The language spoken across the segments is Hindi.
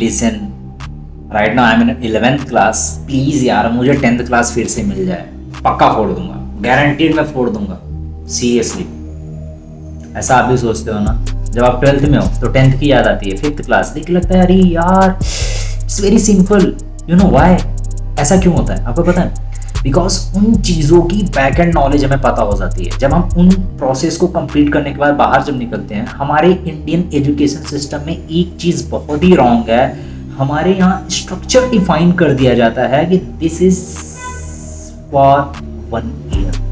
Listen, right now I am in 11th class, please यार मुझे 10th क्लास फिर से मिल जाए, पक्का फोड़ दूंगा, गारंटीड मैं फोड़ दूंगा, सीरियसली। ऐसा आप भी सोचते हो ना? जब आप 12th में हो तो 10th की याद आती है, 5th क्लास देख लगता है अरे यार it's very simple, you know why? ऐसा क्यों होता है आपको पता है? बिकॉज उन चीज़ों की बैक एंड नॉलेज हमें पता हो जाती है। जब हम उन प्रोसेस को कंप्लीट करने के बाद बाहर जब निकलते हैं, हमारे इंडियन एजुकेशन सिस्टम में एक चीज़ बहुत ही रॉन्ग है। हमारे यहाँ स्ट्रक्चर डिफाइन कर दिया जाता है कि दिस इज फॉर 1 ईयर।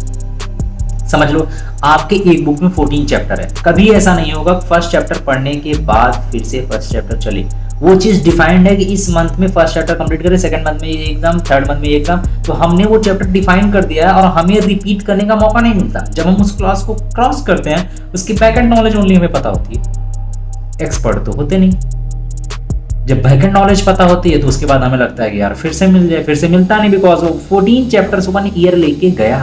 समझ लो आपके एक बुक में 14 चैप्टर है, कभी ऐसा नहीं होगा फर्स्ट चैप्टर पढ़ने के बाद फिर से फर्स्ट चैप्टर चले। वो चीज डिफाइंड है कि इस मंथ में फर्स्ट चैप्टर कंप्लीट करें, सेकंड मंथ में ये एग्जाम, थर्ड मंथ में ये एग्जाम, तो हमने वो चैप्टर डिफाइन कर दिया है और हमें रिपीट करने का मौका नहीं मिलता। जब हम उस क्लास को क्रॉस करते हैं उसकी बैक एंड नॉलेज ओनली हमें पता होती है, एक्सपर्ट तो होते नहीं। जब बैक एंड नॉलेज पता होती है तो उसके बाद हमें लगता है कि यार फिर से मिल जाए, फिर से मिलता नहीं, बिकॉज वो 14 चैप्टर्स 1 ईयर लेके गया।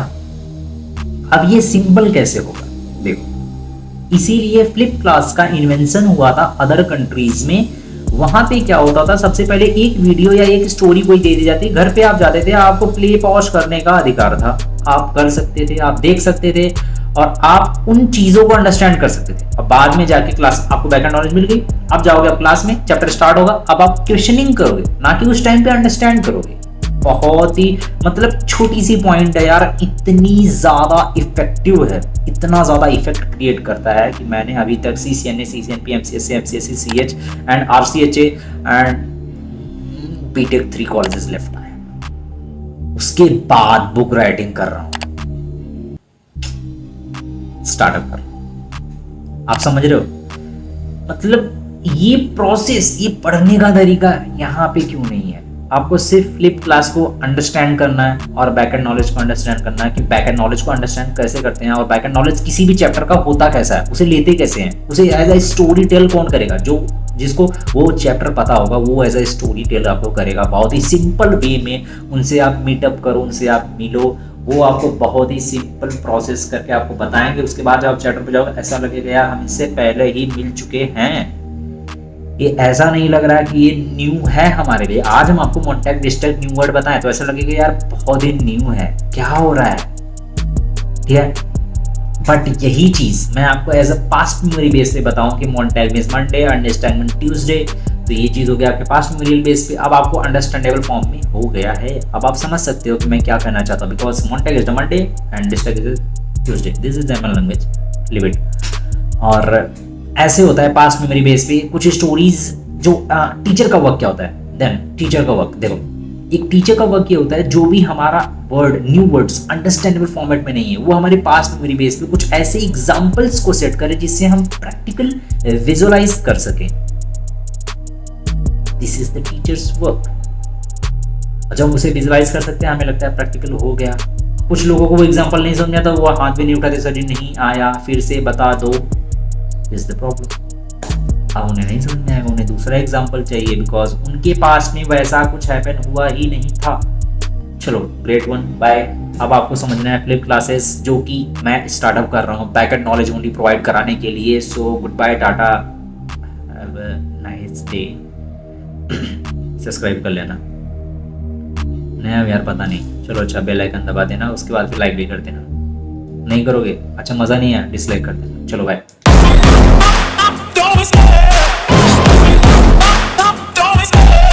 अब ये सिंपल कैसे होगा? देखो, इसीलिए फ्लिप क्लास का इन्वेंशन हुआ था अदर कंट्रीज में। वहां पे क्या होता था, सबसे पहले एक वीडियो या एक स्टोरी कोई दे दी जाती, घर पे आप जाते थे, आपको प्ले पॉज करने का अधिकार था, आप कर सकते थे, आप देख सकते थे और आप उन चीजों को अंडरस्टैंड कर सकते थे। अब बाद में जाके क्लास आपको बैकग्राउंड नॉलेज मिल गई, अब जाओगे आप क्लास में, चैप्टर स्टार्ट होगा, अब आप क्वेश्चनिंग करोगे, ना कि उस टाइम पे अंडरस्टैंड करोगे। बहुत ही मतलब छोटी सी पॉइंट है यार, इतनी ज्यादा इफेक्टिव है, इतना ज्यादा इफेक्ट क्रिएट करता है कि मैंने अभी तक CCNA, CCNP, MCSE, MCSE, CH and RCHA and BTech 3 colleges left आए, उसके बाद बुक राइटिंग कर रहा हूं, स्टार्टअप कर रहा हूं। आप समझ रहे हो? मतलब ये प्रोसेस, ये पढ़ने का तरीका यहाँ पे क्यों नहीं है? आपको सिर्फ फ्लिप क्लास को अंडरस्टैंड करना है और बैक एंड नॉलेज को अंडरस्टैंड करना है कि बैक एंड नॉलेज को अंडरस्टैंड कैसे करते हैं और बैक एंड नॉलेज किसी भी चैप्टर का होता कैसा है, उसे लेते कैसे हैं, उसे एज ए स्टोरी टेल कौन करेगा? जो जिसको वो चैप्टर पता होगा वो एज ए स्टोरी टेल आपको करेगा, बहुत ही सिंपल वे में। उनसे आप मीटअप करो, उनसे आप मिलो, वो आपको बहुत ही सिंपल प्रोसेस करके आपको बताएंगे। उसके बाद जब आप चैप्टर पे जाओगे ऐसा लगेगा यार हम इससे पहले ही मिल चुके हैं, ये ऐसा नहीं लग रहा है कि ये न्यू है हमारे लिए। आज हम आपको मोंटेग डिस्ट्रिक्ट न्यू वर्ड बताएं तो ऐसा लगेगा यार बहुत ही न्यू है, क्या हो रहा है, ठीक है? बट यही चीज मैं आपको as a past memory base पे बताऊं कि Montag means Monday, understand means Tuesday, तो ये चीज हो गया आपके पास्ट मेमोरियल बेस पे। अब आपको अंडरस्टैंडेबल फॉर्म में हो गया है, अब आप समझ सकते हो कि मैं क्या कहना चाहता हूँ, because Montague is the Monday and district is Tuesday, this is German language, live it. और ऐसे होता है पास्ट मेमोरी बेस पे कुछ स्टोरीज। जो टीचर का वर्क क्या होता है? देन टीचर का वर्क देखो, एक टीचर का वर्क ये होता है जो भी हमारा word, new words understandable format में नहीं है, वो हमारे पास्ट मेमोरी बेस पे कुछ ऐसे एग्जांपल्स को सेट करे जिससे हम प्रैक्टिकल विजुअलाइज कर सकें। This is the teachers work. जब हम उसे विजुअलाइज कर सकते हैं हमें लगता है प्रैक्टिकल हो गया। कुछ लोगों को वो एग्जांपल नहीं समझ आता, वो हाथ भी नहीं उठाते, सर जी नहीं आया, फिर से बता दो। This the problem. अब उन्हें नहीं समझ में आएगा, उन्हें दूसरा एग्जाम्पल चाहिए, बिकॉज उनके पास में वैसा कुछ हैपन हुआ ही नहीं था। चलो ग्रेट वन, बाय। अब आपको समझना है फ्लिप क्लासेस जो कि मैं स्टार्टअप कर रहा हूँ back end knowledge only provide कराने के लिए। So good bye, tata, have a nice day. Subscribe कर लेना, नया यार पता नहीं, चलो अच्छा बेल आइकन दबा देना, उसके बाद फिर लाइक भी कर देना। नहीं करोगे अच्छा मज़ा नहीं है, डिसलाइक कर देना। चलो बाय।